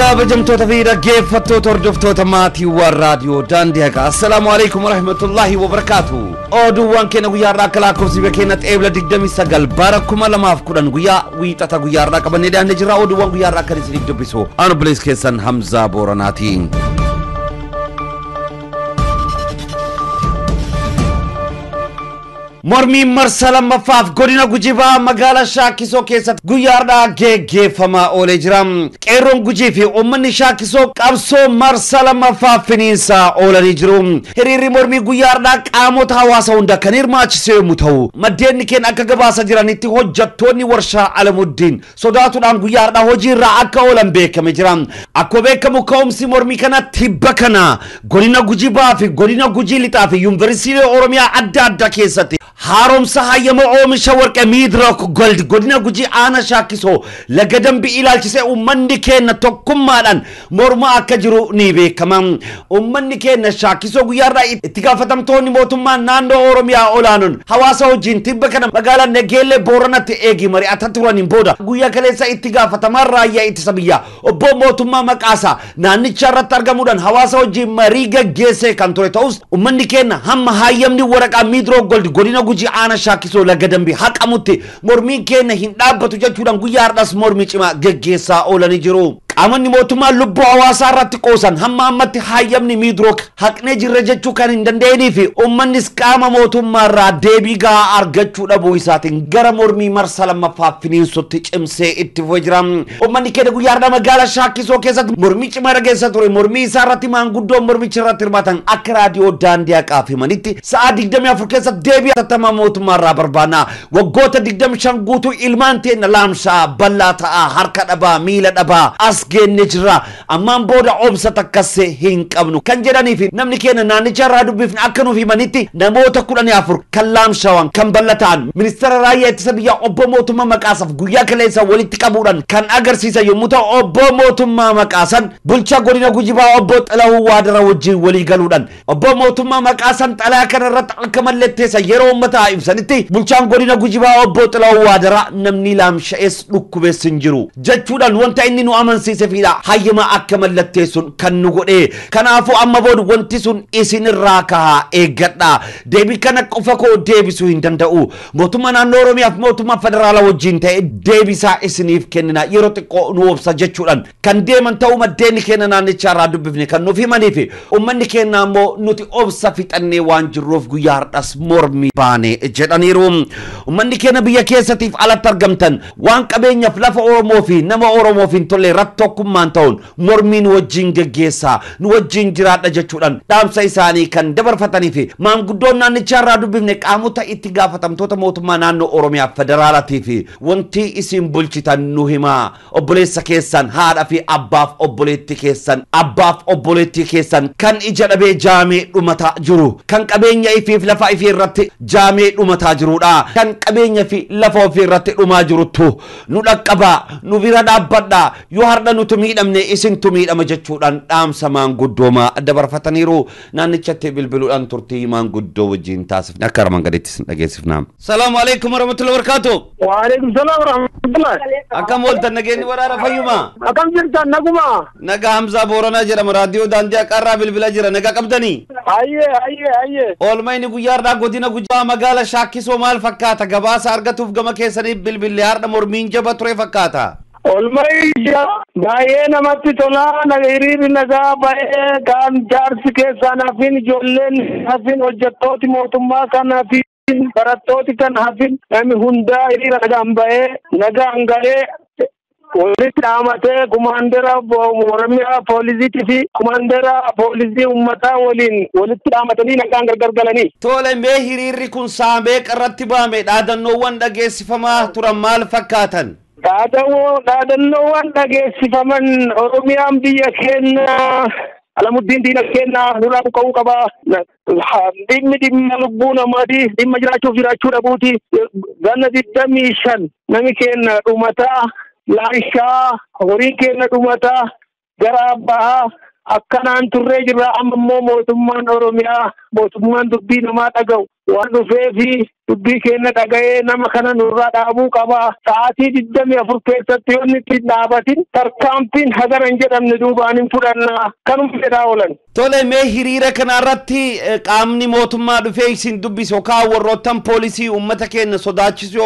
kabajamtoota fi dhaggeeffattoota hordoftoota maatii raadiyoo daandii Akka assalaamu alaykum wa rahmatullahi wa barakatuh. Oduuwwan keenya guyyaa irraa akka lakkoofsa biyya keenyatti Ebla 29 bara 2010 guyyaa wiixata guyyaa irraa qabannee dhiyaannee jirra. Oduuwwan guyyaa irraa akka isiniif dubbisu anu bilees keessan Hamzaa Booranaatiin. Mormi marsala mafaaf godina Gujibaa magaalaa Shaakisoo keessatti guyyaadhaa geggeeffamaa oolee jira. Qeerroon Gujii fi uummanni Shaakisoo qabsoo marsala mafaaf finiinsaa oolanii jiru. Hiriirri mormii guyyaadhaa qaamota hawaasa hunda kan hirmaachise yommuu ta'u, maddeen keenya akka gabaasa jiranitti hojjettoonni warshaa Alamuddin sodaatuudhaan guyyaadhaa hojiirraa akka oolan beekame jira. Akkuma beekamu ka'umsi mormii kana tibba kana godina Gujibaa fi godina Gujii lixaa fi yuunivarsiitii Oromiyaa adda addaa keessatti haaromsa hayyama oomisha warqee Midrock Gold godina Gujii aana Shaakisoo laga dambii ilaalchisee uummanni keenya tokkummaadhaan mormaa akka jiru ni beekama. Uummanni keenya Shaakisoo guyyaarraa itti gaafatamtoonni mootummaa naannoo Oromiyaa olaanoon hawaasa wajjin tibba kana magaalaa Nageellee Booranatti eegi mari'ataa turaniin booda guyyaa kaleessa itti gaafatamaan raayyaa ittisa biyyaa obbo mootummaa Maqaasaa naannicha irratti argamuudhaan hawaasa wajjin marii gaggeessee kan ture ta'us uummanni keenya hamma hayyamni waraqaa Midrock Gold godina Gujii aana Shaakisoo laga dambii haqamutti mormiin keenya hin dhaabbatu jechuudhaan guyyaadhaas mormii cimaa gaggeessaa oolanii jiru. Qaamonni mootummaa lubbuu hawaasaa irratti qoosan hamma ammatti hayyamni Midrock haqnee jirra jechuu kan hin dandeenyee fi uummannis qaama mootummaa irraa deebii gahaa argachuu dhabuu isaatiin gara mormii marsa lammaffaaf finiinsutti cimsee itti fufee jira. Uummanni keenya guyyaadhaa magaalaa Shaakisoo keessatti mormii cimaa dhageessaa ture. Mormii isaa irratti maanguddoon mormicha irratti hirmaatan akka raadiyoo daandii Akka himanitti sa'a 24 keessatti deebii hatattamaa mootummaa irraa barbaanna. Waggoota 25 guutuu ilmaan teenya laamshaa bal'aa ta'aa harka dhabaa miila dhabaa geenne jira ammaan booda obsa takkasee hin qabnu kan jedhanii fi namni keenya naannicha irraa dubbifne akka nuuf himanitti namoota 14 kan laamshawan kan bal'ataan ministeera raayyaa ittisa biyyaa obbo mootummaa Maqaasaaf guyyaa kaleessa walitti qabuudhaan kan agarsiisan yommuu ta'u obbo mootummaa Maqaasan bulchaa godina Gujibaa obbo Xilahuu Waadara wajjin walii galuudhaan obbo mootummaa Maqaasan xalayaa kana irratti akka mallatteessan yeroo uummataa ibsanitti bulchaan godina Gujibaa obbo Xilahuu Waadara namni laamsha'es dhukkubees hin jiru jechuudhaan wanta inni nu amansiise fida hayyama akka mallatteessun kan nu godhe kanaafuu amma boodu wanti sun isin irraa kahaa eeggadha deebii kana qofa koo deebisuu hin danda'u mootummaa naannoo Oromiyaa fi mootummaa federaalaa wajjin ta'e deebisaa isiniif kennina yeroo xiqqoo nu obsa jechuudhaan kan deeman ta'uu maddeen keenya naannicha irraa dubbifne kan nuuf himanii fi uummanni keenya ammoo nuti obsa fixannee waan jirruuf guyyaa har'as mormii baane jedhaniiru. Uummanni keenya biyya keessatiif alatti argamtan waan qabeenyaaf lafa Oromoo fi nama Oromoof hin tolle tokkummaan ta'uun mormiin wajjin geggeessaa nu wajjin jiraadha jechuudhaan dhaamsa isaanii kan dabarfatanii fi maanguddoon naannichaa irraa dubbifne qaamota itti gaafatamtoota mootummaa naannoo Oromiyaa federaalaatii fi wanti isin bulchitan nu himaa obboleessa keessan haadha fi abbaaf obboleettii keessan kan ija dhabee jaamee dhumataa jiru kan qabeenya ifiif lafa ifii irratti jaamee dhumataa jirudha kan qabeenya fi lafa ofii irratti dhumaa jiruttu nu dhaqqabaa nu bira dhaabbadha yoo har'a nuti miidhamne isintu miidhama jechuudhaan dhaamsa maanguddooma dabarfataniiru. Naannichatti bilbiluudhaan turtii maanguddoo wajjin taasifne akka armaan gadiitti sin dhageessifna. Salaamu alaykum warahmatullahi wabarakatuh. Wa alaykum salaam warahmatullahi. Akkam ooltan nageenyi waraana fayyuma. Akkam jirtan naguma. Naga Hamzaa Booranaa jedhama raadiyoo daandii Akka irraa bilbila jira naga qabdanii. Ayyee. Oolmayni guyyaadhaa godina Gujibaa magaalaa Shaakisoo maal fakkaata gabaasa argatuuf gama keessaniif bilbillee har'a mormiin jaba ture fakkaata. Olmayya baay'ee namatti tola hiriirri nagaa baay'ee kan jaarsi keessaan hafin ijoolleen hafin hojjettooti mootummaa kan hafin barattooti kan hafin namni hundaa hiriira nagaan baay'ee nagaan galee walitti dhaamatee kumaandera Oromiyaa poolisiitii fi kumaandera poolisii uummataa waliin walitti dhaamatanii nagaan gargar galanii. Tole mee hiriirri kun saamee qarratti baame dhaadannoowwan dhageessifamaa turan maal fakkaatan? Dhaadannoowwan dhageessifaman Oromiyaan biyya keenya Alamuddin diina keenya nurraa buqqa'uu qaba. Dhimma lubbuu namaati dhimma jiraachuu dhabuuti. Ganna 25 nami keenya dhumataa laanshaa horii keenya dhumataa gara bahaa akkanaan turree jirra amma immoo mootummaan Oromiyaa mootummaan dubbii namaa dhaga'u waan dhufeefi dubbii keenya dhaga'ee nama kana nurraa dhaabuu qaba. Sa'aatii 24 keessatti yoo inni itti dhaabatin tarkaanfiin hagara hin jedhamne duubaan hin fudhanna kanuma jedhaa oolan. Tole mee hiriira kanarratti qaamni mootummaa dhufee isin dubbisu yookaan warroottan poolisii uummata keenya sodaachisu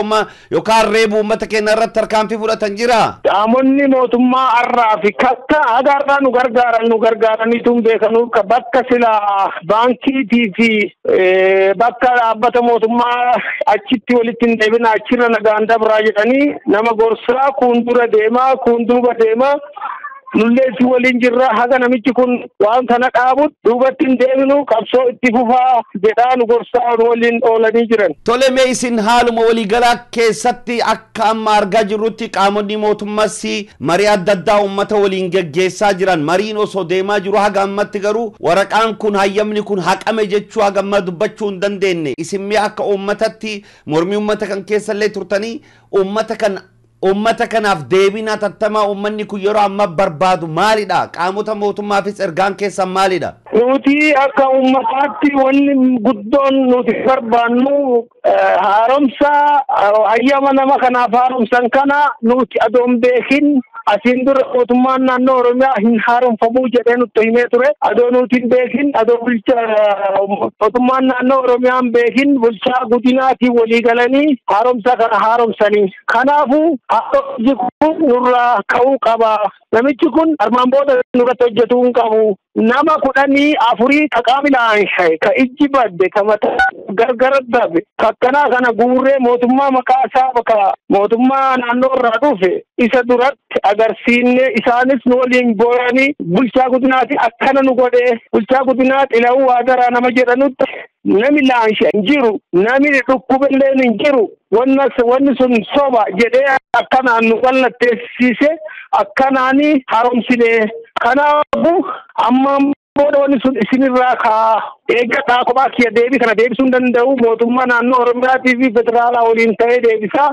yookaan reebu uummata keenya irratti tarkaanfii fudhatan jira? Qaamonni mootummaa arraa fi kakka agarraa nu gargaaraniitu hin beekanu bakka sila baankiitii fi bakka dhaabbata mootummaa achitti walitti hin deebina achirra nagaan dabraa jedhanii nama gorsaa kun dura deemaa kun duuba deemaa. Nulleessi waliin jirra haga namichi kun waan kana dhaabut duubatti hin deebinu qabsoo itti fufaa jedhaa nu gorsaa waliin oolanii jiran. Tole mee isin haaluma waliigalaa keessatti akka amma argaa jirrutti qaamonni mootummaas marii adda addaa uummata waliin geggeessaa jiran mariin osoo deemaa jiru haga ammatti garuu waraqaan kun hayyamni kun haqame jechuu haga amma dubbachuu hin dandeenye. Isin mee akka uummatatti mormii uummata kan keessallee turtanii uummata kanaaf deebina tattamaa uummanni kun yeroo amma barbaadu maalidha? Qaamota mootummaafis ergaan keessan maalidha? Nuti akka uummataatti wanni guddoon nuti barbaannu haaromsa hayyama nama kanaaf haaromsan kana nuti adoon beekin asiin dura mootummaan naannoo Oromiyaa hin haaromfamuu jedhee nutti himee ture. Adoo nuti hin beekin adoo mootummaan naannoo Oromiyaa hin beekin bulchaa godinaatiin walii galanii haaromsa kana haaromsanii. Kanaafuu haaromsi kun nurraa ka'uu qaba. Namichi kun armaan booda nurratti hojjetuu hin qabu. Nama 14 kaqaabilaan ka ijji badde ka mata gargar dabe kakkanaa kana guurree mootummaa maqaa isaa bakka mootummaa naannoo irraa dhufe isa duratti agarsiinne isaanis nu waliin booyanii bulchaa godinaati akkana nu godhee bulchaa godinaa Xilawuu Waadaraa nama jedhanutti nami laanshe hin jiru nami dhukkubillee hin jiru wanni sun soba jedhee akkanaan nu qallatteessise akkanaani haaromsine. Kanaafuu amma booda wanni sun isinirraa kaa eeggadhaa kophaa kiyya deebii kana deebisuu hin danda'u mootummaa naannoo Oromiyaatii fi federaalaa waliin ta'ee deebisaa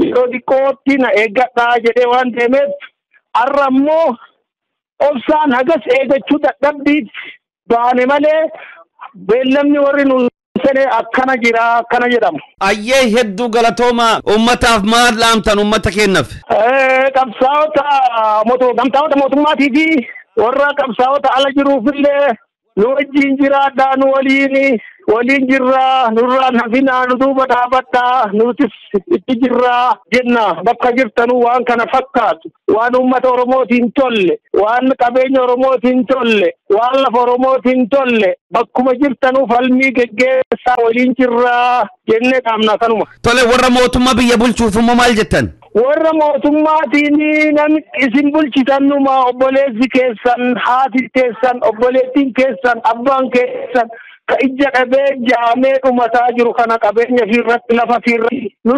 yeroo xiqqootti na eeggadhaa jedhee waan deemeef har'a immoo obsaan hagas eegachuu dadhabbiitti baane malee beellamni warri nu akkana jira akkana jedhamu. Ayyee hedduu galatooma uummataaf maal laamtan uummata kennaaf? Gamtaawota mootummaatii fi warra qabsaa'ota ala jiruufillee nu wajjin jiraadhaa nu waliin jirraa nurraan hafinaa nu duuba dhaabadhaa nutis itti jirraa jenna bakka jirtanuu waan kana fakkaatu waan uummata Oromootiin tolle waan qabeenya Oromootiin tolle waan lafa Oromootiin tolle bakkuma jirtanuu falmii geggeessaa waliin jirraa jennee qaamna kanuma. Tole warra mootummaa biyya bulchuuf immoo maal jettan? Warra mootummaatiin namni isin bulchitannuma obboleessi keessan haati keessan obboleettiin keessan abbaan keessan ka ija dhabee jaamee dhumataa jiru kana qabeenya fiirratti lafa fiirratti nu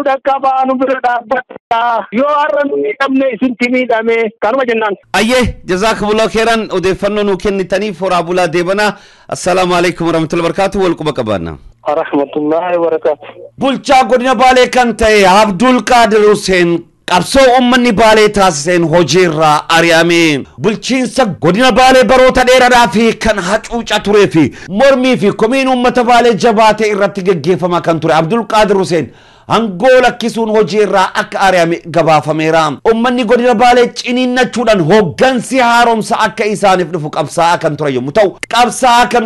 dhaqqabaa nu bira dhaabbataa yoo har'a nu miidhamne isinti miidhame kanuma jennaan. Ayyee jazaakumullahu khairan odeeffannoo nu kennitaniif horaa bulaa deebanaa. Assalaamu alaikum warahmatullahi wabarakatuh wal quba qabaanna. Rahmatullahi wabarakatuh. Bulchaa godina Baalee kan ta'e Abdul Qaadir Hussein qabsoo uummanni Baalee taasiseen hojiirraa ari'ame. Bulchiinsa godina Baalee baroota dheeraadhaa fi kan hacuuca turee fi mormii fi komiin uummata Baalee jabaatee irratti geggeeffamaa kan ture Abdul Qaadir Hussein angoo lakkisuun hojiirraa akka ari'ame gabaafameera. Uummanni godina Baalee ciniinnachuudhaan hooggansi haaromsa akka isaaniif dhufu qabsaa'aa kan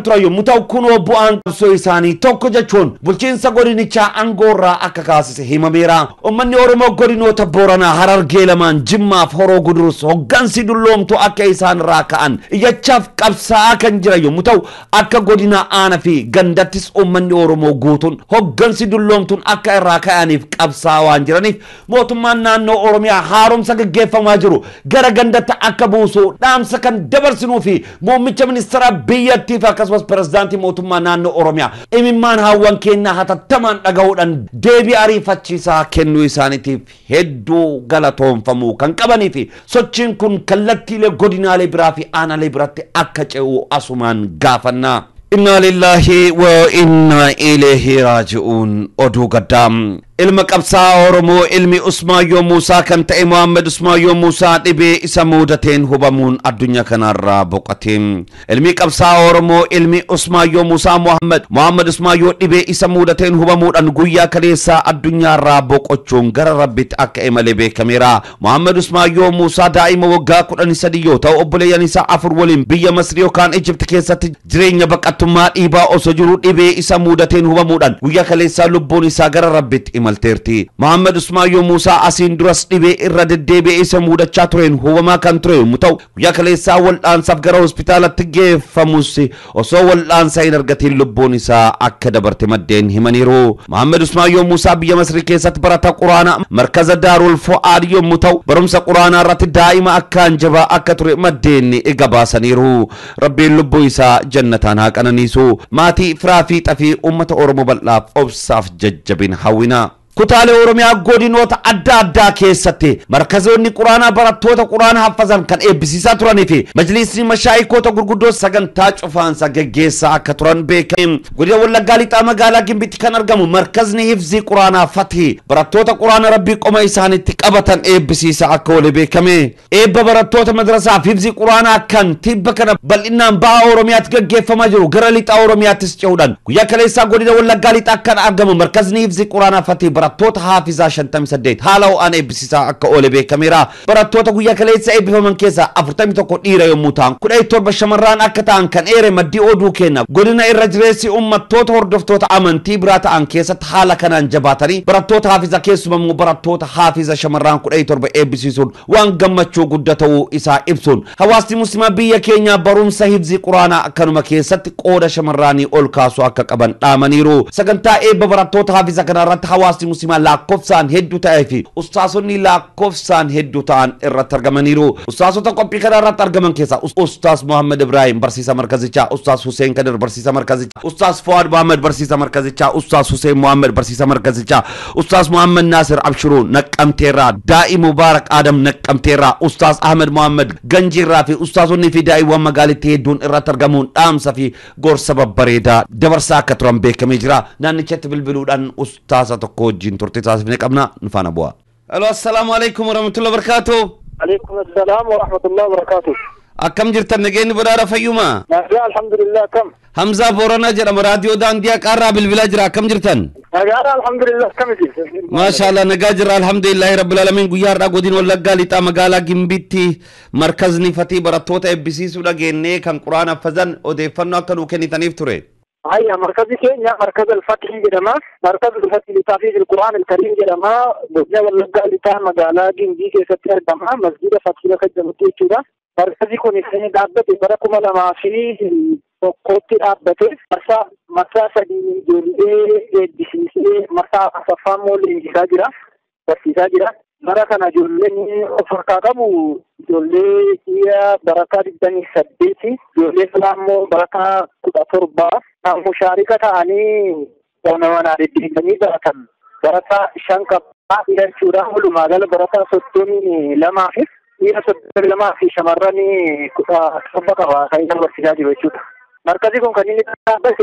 ture yommuu ta'u kunoo bu'aan qabsoo isaanii tokko jechuun bulchiinsa godinichaa angoorraa akka kaasise himameera. Uummanni Oromoo godinoota Booranaa, Harargee lamaan, Jimmaaf Horoo Gudurus hooggansi dulloomtu akka isaanirraa ka'an iyyachaaf qabsaa'aa kan jira yommuu ta'u akka godina Aanaa fi gandattis uummanni Oromoo guutuun hooggansi dulloomtuun akka irraa ka'aniif qabsaa'aa waan jiraniif mootummaan naannoo Oromiyaa haaromsa gaggeeffamaa jiru gara gandatti akka buusu dhaamsa kan dabarsinuu fi muummicha ministeera biyyattiif akkasumas pirezidaantii mootummaa naannoo Oromiyaa imimmaan haawwan keenyaa hatattamaan dhaga'uudhaan deebii ariifachiisaa kennuu isaaniitiif hedduu galatoomfamuu kan qabanii fi sochiin kun kallattiilee godinaalee biraa fi aanaalee biratti akka ce'u asumaan gaafannaa. Inna lillahi wa inna ilayhi raji'un. Oduu gaddaam ilma qabsaa Oromoo ilmi Usmaayyoo Muusaa kan ta'e Muhammad Usmaayyoo Muusaa dhibee isa muudateen hubamuun addunyaa kanarraa boqote. Ilmi qabsaa Oromoo ilmi Usmaayyoo Muusaa Muhammad Usmaayyoo dhibee isa muudateen hubamuudhaan guyyaa kaleessaa addunyaarraa boqochuun gara Rabbitti akka imale beekameera. Muhammad Usmaayyoo Muusaa daa'ima waggaa 13 yoo ta'u obboleeyyan isaa 4 waliin biyya Masrii yookaan Ijipti keessatti jireenya baqattummaa dhiibaa osoo jiru dhibee isa muudateen hubamuudhaan guyyaa kaleessaa lubbuun isaa gara Rabbitti imalteerti. Muhammad Usmaayyoo Muusaa asiin duras dhibee irra deddeebi'ee isa muudachaa tureen hubamaa kan ture yommuu ta'u guyyaa kaleessaa wal'aansaaf gara hospitaalatti geeffamus osoo wal'aansa hin argatiin lubbuun isaa akka dabarte maddeen himaniiru. Muhammad Usmaayyoo Muusaa biyya Masrii keessatti barata quraanaa markaza Daarul Fu'aad yommuu ta'u barumsa quraanaa irratti daa'ima akkaan jabaa akka ture maddeen gabaasaniiru. Rabbiin lubbuu isaa jannataan haa qananiisu. Maatii firaa fi xafii uummata Oromoo bal'aaf obsaaf jajjabina hawwina. Kutaalee Oromiyaa godinoota adda addaa keessatti markazoonni quraanaa barattoota quraanaa haffazan kan eebbisiisaa turanii fi majlisni mashaayikoota gurguddoo sagantaa cufaansa gaggeessaa akka turan beekame. Godina Wallaggaa Lixaa magaalaa Gimbitti kan argamu markazni hifzii quraanaa Fatii barattoota quraana Rabbii qoma isaanitti qabatan eebbisiisaa akka wali beekame. Eebba barattoota madrasaa fi hifzii quraanaa kan tibba kana bal'inaan ba'a Oromiyaatti gaggeeffamaa jiru gara Lixaa Oromiyaattis ce'uudhaan guyyaa kaleessaa godina Wallaggaa Lixaa kan argamu markazni hifzii quraanaa Fatii barattoota haafizaa 58 haala ho'aan eebbisiisaa akka oole beekameera. Barattoota guyyaa kaleessa eebbifaman keessaa 41 dhiira yommuu ta'an 17 shamarran akka ta'an kan eere maddii oduu kenna. Godina irra jireessi uummattoota hordoftoota amantii biraa ta'an keessatti haala kanaan jabaatanii barattoota haafizaa keessumaa barattoota haafizaa shamarran 17 eebbisiisuun waan gammachuu guddaa ta'uu isaa ibsuun hawaasni muslimaa biyya keenya barumsa hifzii quraanaa akkanuma keessatti qooda shamarranii ol kaasuu akka qaban dhaamaniiru. Sagantaa eebba barattoota haafizaa kanarratti hawaasni muslimaa lakkoofsaan hedduu ta'ee fi ustaasonni lakkoofsaan hedduu ta'an irratti argamaniiru. Ustaasota qophii kana irratti argaman keessaa ustaas Muhammad Ibrahim barsiisa markazichaa, ustaas Hussein Kadir barsiisa markazichaa, ustaas Fuad Muhammad barsiisa markazichaa, ustaas Hussein Muhammad barsiisa markazichaa, ustaas Muhammad Nasir Abshiruu Naqqamteerraa, Daa'i Mubaarak Adam Naqqamteerraa, ustaas Ahmed Muhammad Ganjiirraa fi ustaasonni fi daa'iiwwan magaalittii hedduun irratti argamuun dhaamsa fi gorsa babbareedaa dabarsaa akka turan beekamee jira. Naannichatti bilbiluudhaan ustaasa tokko wajjin turte taasifne qabna nufaana bu'a. Alo assalaamu alaykum warahmatullahi wabarakatuh. Alaykum assalam warahmatullahi wabarakatuh. Akkam jirtan nageenyi badhaadha fayyuma? Nagaa alhamdulillah kam. Hamzaa Booranaa jedhama raadiyoo daandii Aqaarraa bilbilaa jira akkam jirtan? Nagaa alhamdulillah kamiti. Maashaallah nagaa jirra alhamdulillahi rabbil alamin. Guyyaa har'aa godina Wallaggaa Lixaa magaalaa Gimbitti markazni Fatii barattoota eebbisiisuu dhageenyee kan quraana haffazan odeeffannoo akka nuu kennitaniif ture. هيا مركز كينيا مركز الفتح جدما مركز الفتح لتحفيظ القرآن الكريم جدما بجنا واللقاء لتاه مجالا جنبي كيستر دما مسجد فتح لخدمتي كذا مركز يكون إثنين دابة بركم لما في قوتي دابة مسا سدي جولي ديسيسي مسا أصفام مولي جاجرا بسيجاجرا بركنا جولي أفرقابو جولي هي بركة دني سديتي جولي سلامو بركة كتوربا مشاركة عني ونوانا رديني بركة شنكا إلى الشورى ولماذا بركة ستوني لما في إلى ستوني لما في شمرني كتوربا وخير والسجاج وشوت مركزكم كنيني بس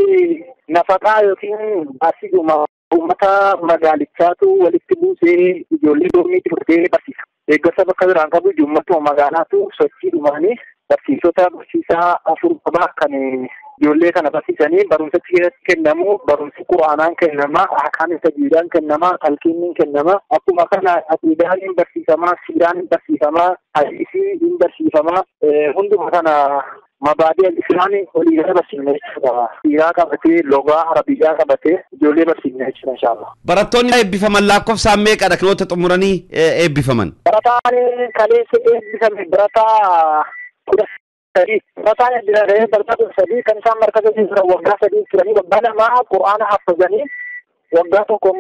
نفقا يوتين أسيجو ummata magaalichaatu walitti buusee ijoollee dormiitti fudhatee barsiisa. Eeggarsa bakka biraan qabu uummatuma magaalaatu sochii dhumaanii barsiisota barsiisaa 4 qabaa kan ijoollee kana barsiisanii barumsa keessatti kennamu barumsi quraanaan kennama, ahkaam tajwiidaan kennama, talqiiniin kennama. Akkuma kana aqiidaan hin barsiifamaa, siiraan hin barsiifamaa, hadiisii hin barsiifamaa. Hunduma kana مبادئ الإسلام وليها برسيمة إيران كبتة لغة عربية كبتة جولي برسيمة إن شاء الله. براتوني بفهم الله كيف سامك أنا كنت تأمرني بفهمن. براتاني كليس بفهم براتا كذا سري براتاني جرا برتا سري كان سام مركز جرا وقع سري سري بدنا ما قرآن حفظني وقعتكم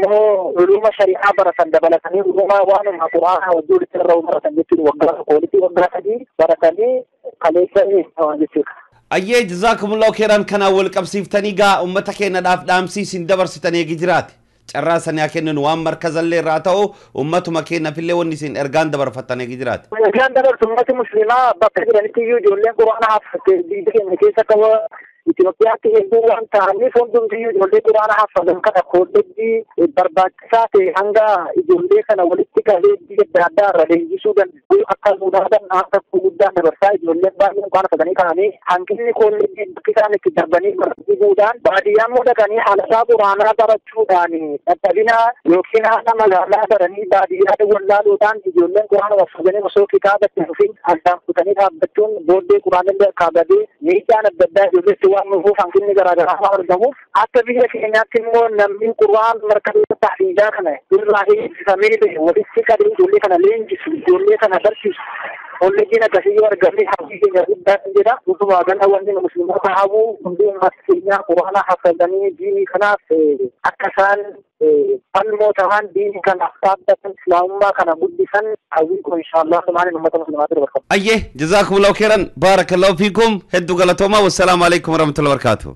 علوم الشريعة برسان دبلتني علوم وانم قرآن وجود ترى وبرسان جت وقع قولتي وقع سري براتاني أيه جزاكم الله خيرا كان أول كبسيفتني جا أمتك إن دامسي سندبر ستني جرات الراسن يكن نوام مركز اللي راتو أمته مكينا في اللي ونسين إرجان دبر فتني جرات إرجان دبر أمة مسلمة بقدر أن تيجي جولين قرآن حفظ دي كم كيسة كوا Itoophiyaatti hedduu waan ta'aniif hundumti ijoollee quraana haffadan kana koolleejjii barbaachisaa ta'e hanga ijoollee kana walitti qabee biyya adda addaa irra leenjisuu danda'u akka Suudaadan akka guddaa dabarsaa ijoolleen baay'een quraana haffatanii ka'anii hanqinni koolleejjii bakki isaan itti darbanii barsiisuudhaan baadiyyaa mudaqanii haalasaa quraanaa barachuudhaan dadhabina yookiin haala magaalaa baranii baadiyyaa wallaaluudhaan ijoolleen quraana haffatanii osoo kitaaba itti dhufin addaan kutanii dhaabbachuun booddee quraanillee kaabadee miidhaan adda addaa ijoolleetti waan nufuuf hanqinni garaagaraa argamuuf akka biyya keenyaatti immoo namni quraan markabee tahfiidaa kana irraa eebbifamee ta'e walitti qabee ijoollee kana leenjisu ijoollee kana barsiisu kolleejjiin akkasii yoo argamne hawwii keenya guddaa kan jedha utubaa gana wanni musliimoota hawwuu hundi uummata keenyaa quraana haffatanii diinii kanaaf akka isaan falmoo ta'an diinii kanaaf dhaabbatan islaamummaa kana guddisan hawwii kun inshaallah sumaanin uummata musliimaatti dabarfama. Ayyee jazakumullahu khairan barakallahu fiikum hedduu galatoomaa wassalaamu alaikum warahmatullahi wabarakatuh.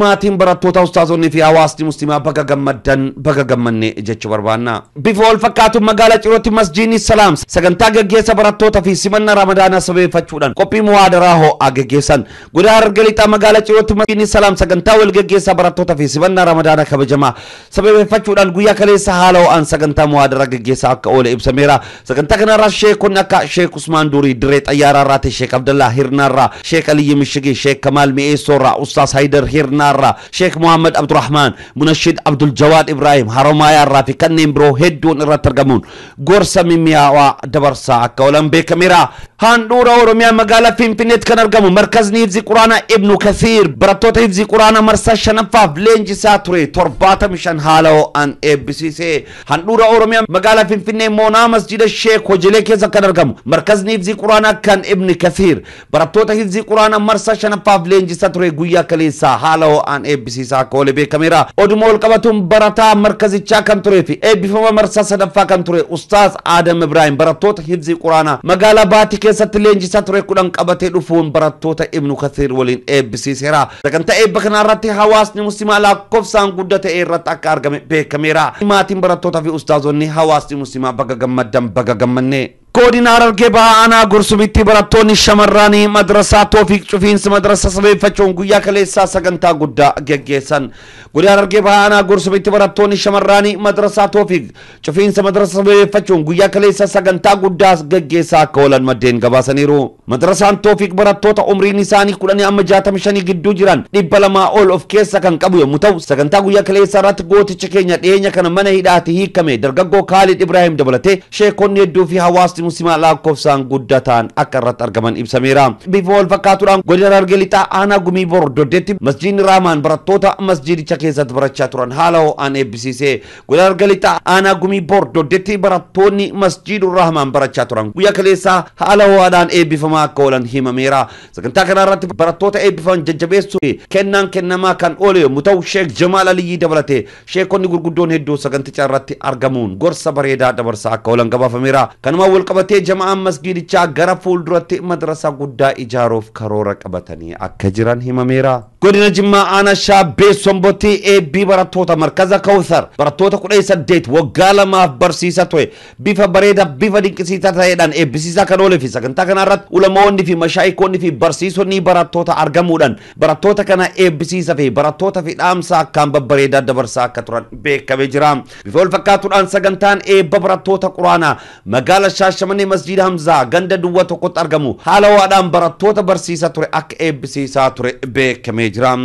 maatiin barattoota ustaazonni fi hawaasni muslimaa baga gammaddan baga gammanne jechuu barbaanna. Bifa wal fakkaatu magaalaa Cirootti masjiidni Salaam sagantaa gaggeessa barattoota fi simannaa Ramadaanaa sabeeffachuudhaan qophii muhaadaraa ho'aa gaggeessan. Godina Harargee Lixaa magaalaa Cirootti masjiidni Salaam sagantaa wal gaggeessa barattoota fi simannaa Ramadaanaa kabajamaa sabeeffachuudhaan guyyaa kaleessa haala ho'aan sagantaa muhaadaraa gaggeessaa akka oole ibsameera. Sagantaa kanarraa sheekonni akka Sheek Usmaan Durii Dirree Xayyaaraa irraa Sheek Abdallaa Hirnaarraa Sheek Aliyyi Mishigii Sheek Kamaal Mi'eessoorraa Ustaaz Haydar Hirnaarraa Sheek Muhammad Abdurrahman Munashid Abdul Jawad Ibrahim Haromayaa irraa fi kanneen biroo hedduun irratti argamuun gorsa mimmiyaawaa dabarsaa akka oolan beekameera. Handhuura Oromiyaa magaalaa Finfinneetti kan argamu markazni hifzi quraanaa Ibnu Kathiir barattoota hifzi quraanaa marsaa shanaffaaf leenjisaa ture 75 haala ho'aan eebbisiise. Handhuura Oromiyaa magaalaa Finfinnee moonaa masjida Sheek Hojilee keessa kan argamu markazni hifzi quraanaa kan Ibnu Kathiir barattoota hifzi quraanaa marsaa shanaffaaf leenjisaa ture guyyaa kaleessaa haala ho'aan eebbisiisaa akka oole beekameera. Oduma wal qabatuun barataa markazichaa kan turee fi eebbifama marsaa sadaffaa kan ture Ustaaz Adam Ibrahim barattoota hifzi quraanaa magaalaa Baatii keessatti leenjisaa ture 10 qabatee dhufuun barattoota Ibnu Kathiir waliin eebbisiiseera. Sagantaa eebba kanarratti hawaasni muslimaa lakkoofsaan guddaa ta'e irratti akka argame beekameera. Maatiin barattootaa fi ustaazonni hawaasni muslimaa baga gammaddan baga gammanne. Godina Harargee Bahaa Gursumitti barattoonni shamarranii madrasaa Toofiq cufiinsa madrasaa sabeeffachuun guyyaa kaleessaa sagantaa guddaa gaggeessan. Godina Harargee Bahaa Gursumitti barattoonni shamarranii madrasaa Toofiq cufiinsa madrasaa sabeeffachuun guyyaa kaleessaa sagantaa guddaa gaggeessaa akka oolan maddeen gabaasaniiru. Madrasaan Toofiq barattoota umriin isaanii 10 amma 65 gidduu jiran 200 ol of keessa kan qabu yommuu ta'u sagantaa guyyaa kaleessaa irratti gooticha keenya dhiyeenya kana mana hidhaatti hiikame dargaggoo Khalid Ibrahim dabalatee sheekonni hedduu fi hawaasni muslimaa lakkoofsaan guddataan akka irratti argaman ibsameera. Bifa wal fakkaatuudhaan godina Harargee Lixaa aanaa Gumii Bordoddeetti masjiidni Raamaan barattoota masjiidicha keessatti barachaa turan haala ho'aan eebbisiise. Godina Harargee Lixaa aanaa Gumii Bordoddeetti barattoonni masjiidu Raamaan barachaa turan guyyaa kaleessaa haala ho'aadhaan eebbifamaa akka oolan himameera. Sagantaa kanarratti barattoota eebbifaman jajjabeessuu fi kennaan kennamaa kan oole yommuu ta'u Sheek Jamaal Aliyyi dabalatee sheekonni gurguddoon hedduu saganticha irratti argamuun gorsa bareedaa dabarsaa akka oolan gabaafameera. Kanuma wal qabatee jama'aan masgiidichaa gara fuulduratti madrasaa guddaa ijaaruuf karoora qabatanii akka jiran himameera. Godina Jimmaa aanaa Shaabbee Sombotti eebbii barattoota markaza Kawthar barattoota 18 waggaa lamaaf barsiisaa ture bifa bareedaa bifa dinqisiisaa ta'eedhaan eebbisiisaa kan oole fi sagantaa kanarratti ulamoonni fi mashaayikoonni fi barsiisonni barattoota argamuudhaan barattoota kana eebbisiisaa fi barattoota fi dhaamsa akkaan babbareedaa dabarsaa akka turan beekamee jira. Bifa wal fakkaatuudhaan sagantaan eebba barattoota quraanaa magaalaa Shaashamannee masjiida Hamzaa ganda duwwaa tokkotti argamu haala ho'aadhaan barattoota barsiisaa ture akka eebbisiisaa ture beekamee jira.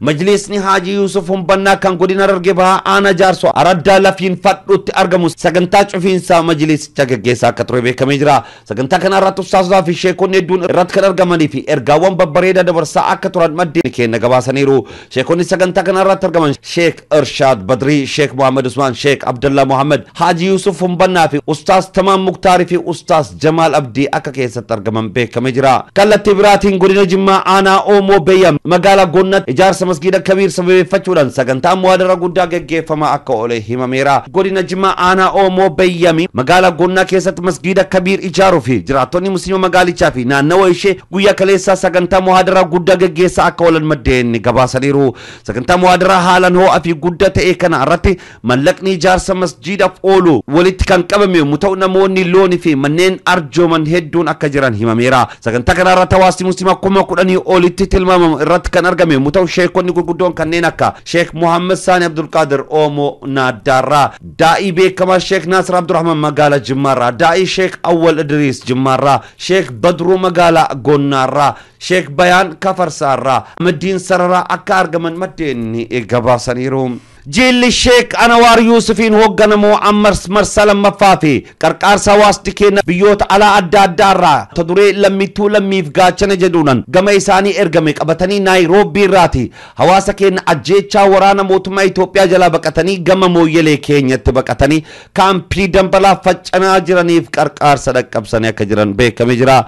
Majlisni Haaji Yusuf Humbannaa kan godina Harargee Bahaa aanaa Jaarsoo Araddaa Lafiin Fadhuutti argamu sagantaa cufiinsaa majlisicha gaggeessaa akka ture beekamee jira. Sagantaa kanarratti ustaazotaa fi sheekonni hedduun irratti kan argamanii fi ergaawwan babbareedaa dabarsaa akka turan maddeen keenya gabaasaniiru. Sheekonni sagantaa kanarratti argaman Sheek Irshaad Badrii, Sheek Muhammad Usmaan, Sheek Abdullah Muhammad, Haaji Yusuf Humbannaa fi Ustaaz Tamaam Muktaarii fi Ustaaz Jamaal Abdii akka keessatti argaman beekamee jira. Kallattii biraatiin godina Jimmaa aanaa Oomoo Beeyya magaalaa Gonnat ijaarsa masgiida Kabiir sabeeffachuudhaan sagantaa muhaadara guddaa gaggeeffamaa akka oole himameera. Godina Jimmaa aanaa Oomoo Beeyya magaalaa Gonnaa keessatti masgiida Kabiir ijaaruu fi jiraattonni musliima magaalichaa fi naannawa ishee guyyaa kaleessaa sagantaa muhaadara guddaa gaggeessaa akka oolan maddeen gabaasaniiru. Sagantaa muhaadara haalaan ho'aa fi guddaa ta'e kana irratti mallaqni ijaarsa masjiidaaf oolu walitti kan qabame yommuu ta'u namoonni loonii fi manneen arjooman hedduun akka jiran himameera. Sagantaa kanarratti hawaasni musliimaa kuma kudhanii olitti tilmaamamu irratti kan argame yommuu ta'u sheekonni gurguddoon kanneen akka Sheek Muhammad Saani Abdul Qaadir Oomoo Naaddaarraa, daa'ii beekamaa Sheek Naasir Abdurrahman magaalaa Jimmaarraa, daa'ii Sheek Awwal Idriis Jimmaarraa, Sheek Badruu magaalaa Gonnaarraa, Sheek Bayaan Kafarsaarraa, Maddiin Sararaa akka argaman maddeen gabaasaniiru. Jilli Sheek Anwaar Yuusufiin hoogganamoo Ammars Marsala Maffaafi qarqaarsa hawaasni keenya biyyoota alaa adda addaarraa ta duree lammittuu lammiif gaachana jedhuudhaan gama isaanii ergame qabatanii Naayiroobii irraati hawaasa keenya ajjeechaa waraana mootummaa Itoophiyaa jalaa baqatanii gama mooyyelee keenyatti baqatanii kaampii dambalaa faccanaa jiraniif qarqaarsa dhaqqabsanii akka jiran beekamee jira.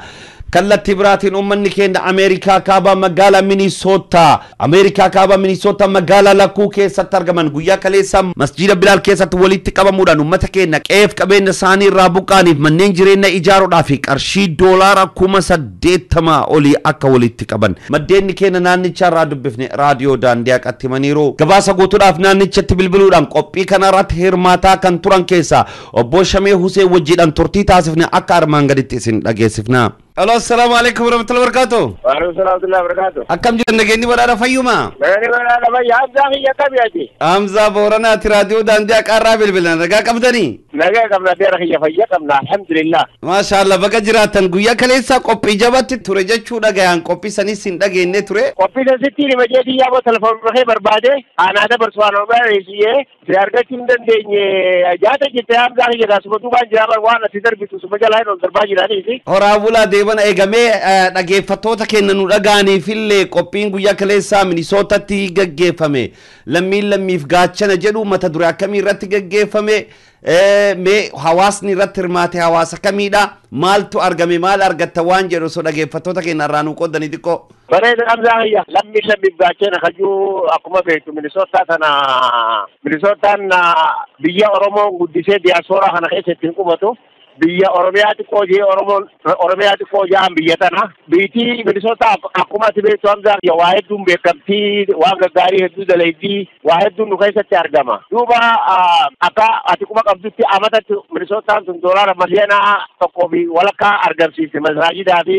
Kallatti biraatiin uummanni keenya Ameerikaa kaabaa magaalaa Minisoota magaalaa Lakkuu keessatti argaman guyyaa kaleessa masjiida Bilaal keessatti walitti qabamuudhaan uummata keenya qe'eef qabeenya isaanii irraa buqqaaniif manneen jireenya ijaaruudhaaf qarshii doolaara 80,000 olii akka walitti qaban maddeenni keenya naannicha irraa dubbifne raadiyoo daandii Akkatti himaniiru. Gabaasa guutuudhaaf naannichatti bilbiluudhaan qophii kanarratti hirmaataa kan turan keessaa obbo Shamee Huseen wajjiidhaan turtii taasifne akka armaan gaditti isin dhageessifna. Hello, assalamu alaikum warahmatullahi wabarakatuh. Waalaikumsalam warahmatullahi wabarakatuh. Akkam jirtan nageenyi badhaadha fayyuma? Nageenyi badhaadha fayyaa Hamzaa kiyya qabiyaati. Hamzaa Booranaati raadiyoo daandii Akkaarraa bilbilan nagaa qabdanii? Nagaa qabna deera kiyya fayya qabna alhamdulillah. Maashaallah baga jiraatan guyyaa kaleessa qophii jabatti ture jechuu dhagayaan qophii sanis hin dhageenye ture. Qophii sanitti ni majeetii yaaboo telefoon barbaade aanaa barsuwaan obaayee si argachuu hin dandeenye jaata jettee Hamzaa kiyya gaasumatu waan jiraatan waan ati darbitu suma jalaa hin ol darbaa jiraniiti. Horaa bulaa deebana eegamee dhageeffattoota keenya nu dhagaaniifillee qophiin guyyaa kaleessaa Minisootatti gaggeeffame lammiif gaachana jedhu mata duree akkamii irratti gaggeeffame mee hawaasni irratti hirmaate hawaasa kamiidha maaltu argame maal argatta waan jedhu so dhageeffattoota keenya irraa nu qoddanii xiqqoo. Bareeda Hamzaa kiyya lammiif gaachana kajuu akkuma beektu Minisootaan biyya Oromoo guddisee diyaaspooraa kana keessatti hin qubatu. Biyya Oromiyaati qoojee Oromiyaati qoojaan biyya tana biitii Minisoota akkuma ati beektu Hamzaa waa hedduun beekamtii waan gaggaarii hedduu dalaydii waa hedduun nu keessatti argama. Duuba akka ati kuma qabdutti amatatti Minisootaan sun doolaara miliyoona tokkoo fi walakkaa argamsiifte masaajidaa fi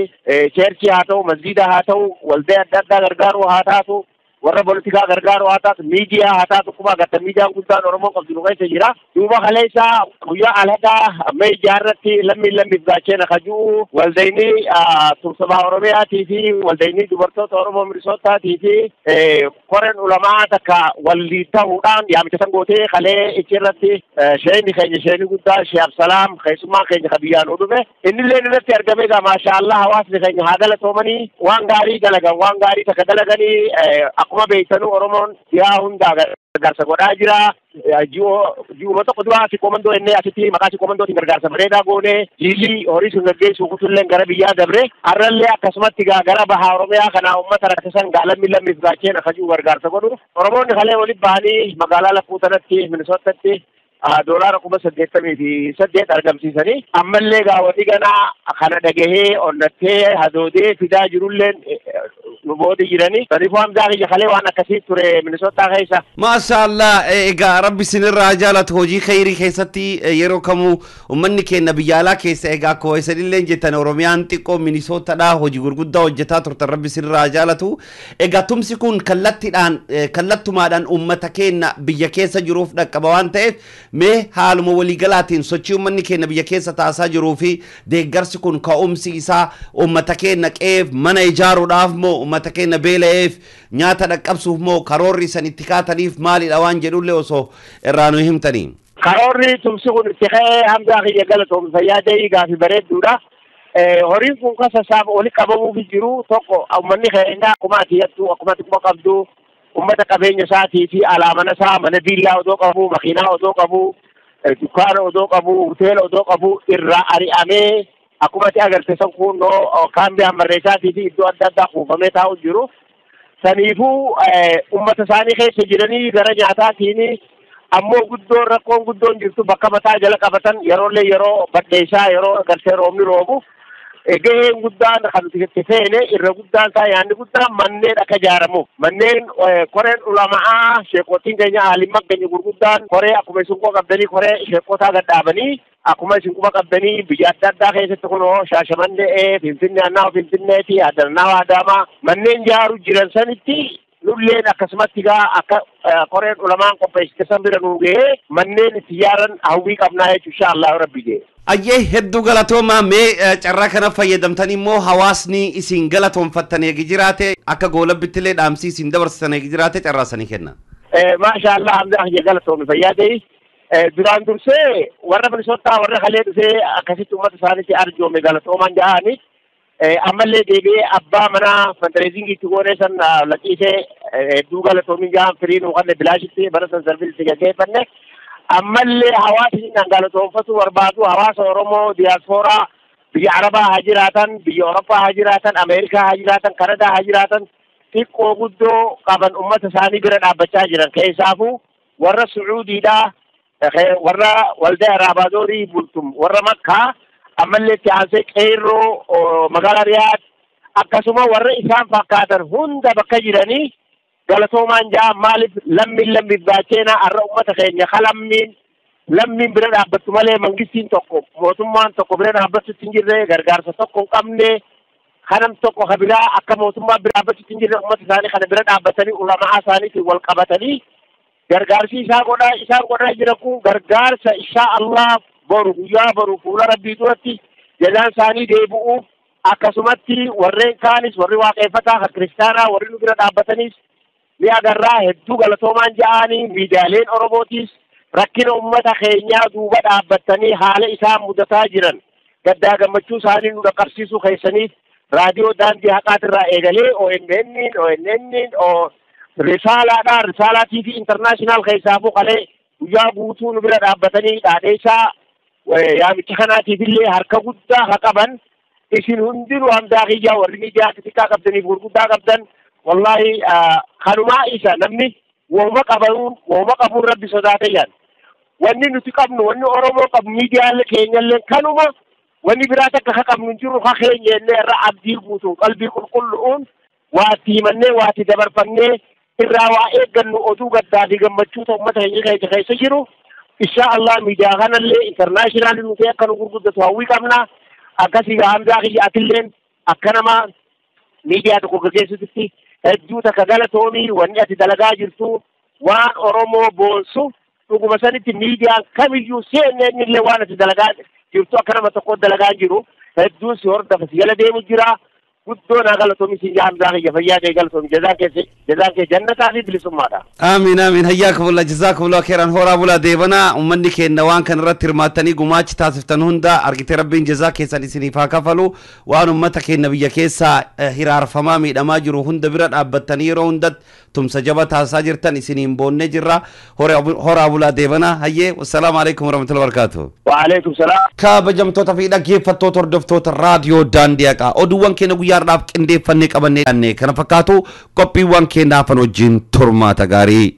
cheerchii haa ta'u masjiida haa ta'u waldaa adda addaa gargaaruu haa taatu warra politikaa gargaaru haa taatu miidiyaa haa taatu kuma agarta miidiyaan guddaan Oromoo qabdu nu keessa jira. Duuba kaleessa guyyaa alhadaa May jaarratti lammiif gaachana kajuu waldayni tumsamaa Oromiyaatii fi waldayni dubartoota Oromoo Minisootaatii fi koreen ulamaa takka walii ta'uudhaan yaamicha san gootee kalee ichirratti sheeni guddaa Sheek Absalaam keessummaa keenya kabiyyaan dhufe innillee irratti argame gaa maashaallah hawaasni keenya haa galatoomanii waan gaarii dalagan waan gaarii takka dalaganii akkuma beektanu Oromoon yaa hundaa gargaarsa godhaa jira. Ji'uma tokko dura si komandoo inni asitti maqaa si komandootiin gargaarsa bareedaa goone jiilli horii sun gaggeessu kutulleen gara biyyaa dabre har'allee akkasumatti gara bahaa Oromiyaa kana uummata rakkisan lammiif gaachana kajuu gargaarsa godhu Oromoonni kalee walitti bahanii magaalaa Lakkuu tanatti Minisootatti doolaara 8,800 argamsiisanii ammallee gaawwatii ganaa kana dhagahee onnattee hadoodee fidaa jirulleen nu boodi jiranii saniifuu Hamzaa kiyya kalee waan akkasii ture Minisootaa keessa. Maashaallah egaa rabbi sinirraa jaalatu hojii khayrii keessatti yeroo kamuu uummanni keenya biyya alaa keessa egaa akkoo isanillee jettan Oromiyaan xiqqoo Minisootaadhaa hojii gurguddaa hojjetaa turtan rabbi sinirraa jaalatu egaa tumsi kun kallattumaadhaan uummata keenya biyya keessa jiruuf dhaqqaba waan ta'eef mee haaluma waliigalaatiin sochii uummanni keenya biyya keessa taasisaa jiruu fi deeggarsi kun ka'umsi isaa uummata keenya qe'eef mana ijaaruudhaaf moo uummata keenya beela'eef nyaata dhaqqabsuuf moo karoorri san itti kaataniif maalidha waan jedhullee osoo irraa nu himtanii. Karoorri tumsi kun itti ka'ee Hamzaa kiyya galatoomsa fayyaadee gaafi bareedduudha. Horiin kun kasasaaf oli qabamuuf jiru tokko uummanni keenya akkuma ati jettu akkuma ati kuma qabdu ummata qabeenya isaatii fi alaamana isaa mana viillaa odoo qabu makiinaa odoo qabu dukkaana odoo qabu hoteela odoo qabu irraa ari'amee akkuma ati agarte san kun kaambii hammarreessaatii fi iddoo adda addaa kuufamee taa'u jiru. Saniifuu ummata isaanii keessa jiranii gara nyaataatiin ammoo rakkoon guddoon jirtu bakka mataa jala qabatan yeroollee yeroo badheessaa yeroo agartee roobni roobu gaheen guddaan kan itti feene irra guddaan isaa yaadni guddaan manneen akka ijaaramu manneen koreen ulamaa sheekotiin keenya haalimma keenya gurguddaan koree akkuma isin quba qabdanii koree sheekotaa gad dhaabanii akkuma isin quba qabdanii biyya adda addaa keessatti kunoo Shaashamannee Finfinnee naannoo Finfinneeti Addanaa Adaamaa manneen ijaaru jiran sanitti lulleen akkasumatti gaa akka koreen ulamaan qopheessite san bira nuu ga'ee manneen itti ijaaran hawwii qabnaa jechuun inshaallah rabbi jee. Ayyee hedduu galatooma mee carraa kana fayyadamtanii immoo hawaasni isin galatoonfattan eegi jiraate akka goolabbitti dhaamsii isin dabarsan eegi jiraate carraasanii kenna. Maashaallah hamdaa galatoomi fayyaadee duraan dursee warra Minisootaa warra kalee dhufee akkasitti uummata isaaniitti arjoome galatoomaan ja'anii ammallee deebi'ee abbaa manaa fantareezingiitti goonee san laqiisee hedduu galatoomi ja'an firiin uqanne bilaashitti bara san sarbiitti gaggeeffanne. ammallee hawaasni galatoonfatu barbaadu hawaasa Oromoo diyaasporaa biyya Arabaa haa jiraatan biyya Awurooppaa haa jiraatan Ameerikaa haa jiraatan Kanadaa haa jiraatan xiqqoo guddoo qaban ummata isaanii bira dhaabbachaa jiran keessaafuu warra Sucuudiidhaa warra waldaa Raabaadorii bultum warra Makkaa ammallee itti aansee qeerroo magaalaa Riyaad akkasuma warra isaan fakkaatan hunda bakka jiranii galatoomaan jaa maaliif lammiin baacheenaa arra ummata keenya lammiin bira dhaabbattu malee mangistiin tokko mootummaan tokko bira dhaabbattutti hin jirre gargaarsa tokko hin qabne kanam tokko kabiraa akka mootummaa bira dhaabbattutti hin jirre ummata isaanii kana bira dhaabbatanii ulamaa isaaniitiin wal qabatanii gargaarsi isaan godhaa jira kun gargaarsa inshaa Allah boru guyyaa boru fuula rabbii duratti jazaan isaanii deebi'uuf akkasumatti warreen kaanis warri waaqeffataa kan kiristaanaa warri nu bira dhaabbataniis ni agarraa hedduu galatoomaan ja'anii miidiyaaleen Oromootis rakkina ummata keenyaa duuba dhaabbatanii haala isaan mudataa jiran gaddaa gammachuu isaanii nu dhaqqabsiisuu keessaniif raadiyoo daandii haqaatirraa eegalee ONN Risaalaa TV International keessaafuu qalee guyyaa guutuu nu bira dhaabbatanii dhaadheessaa yaamicha kanaatiif illee harka guddaa haa qaban isin hundinuu hamdaa kiyyaa warri miidiyaa xixiqqaa qabdaniif gurguddaa qabdan wallahi kanumaa isa namni wooma qabuun rabbi sodaatayyan wanni nuti qabnu wanni Oromoo qabu miidiyaalee keenyallee kanuma wanni biraa takka ka qabnu jiru ka keenyallee irra abdii guutuun qalbii qulqulluun waatti himannee waatti dabarfannee irraa waa eeggannu oduu gaddaa fi gammachuu uummata keenya keessa jiru insha Allah miidiyaa kanallee intarnaashinaali nuti akka nu gurguddatu hawwii qabna akkasii hamdaa kiyya atilleen akka nama miidiyaa tokko gaggeessutti hedduu takka galatoomii wanni ati dalagaa jirtu waan Oromoo boonsu dhuguma sanitti miidiyaan kamiyyuu CNN illee waan ati dalagaa jirtu akka nama tokko dalagaa jiru hedduu si hordofa si jala deemu jira guddoo naa galatoomii si hamdaa kiyya fayyaadee galatoomii jazaan kee jannataa fi bilisummaadha. Amiin hayyaakumulla jazaakumullahu khairan horaa bulaa deebanaa ummanni keenya waan kana irratti hirmaattanii gumaachi taasiftan hunda argitee rabbiin jazaa keessan isiniif haa kafalu waan ummata keenya biyya keessaa hiraarfamaa miidhamaa jiru hunda bira dhaabbattanii yeroo hundatti tumsa jaba taasisaa jirtan isiniin boonnee jirra horaa bulaa deebanaa hayyee wassalaamu alaikum warahmatullahi wabarakatuh. Wa alaikum salaam. Kabajamtoota fi dhaggeeffattoota hordoftoota raadiyoo daandii haqaa oduuwwan keenya guyyaadhaaf qindeeffannee qabannee kana fakkaatu qophiiwwan keenyaafan wajjin turmaata gaarii.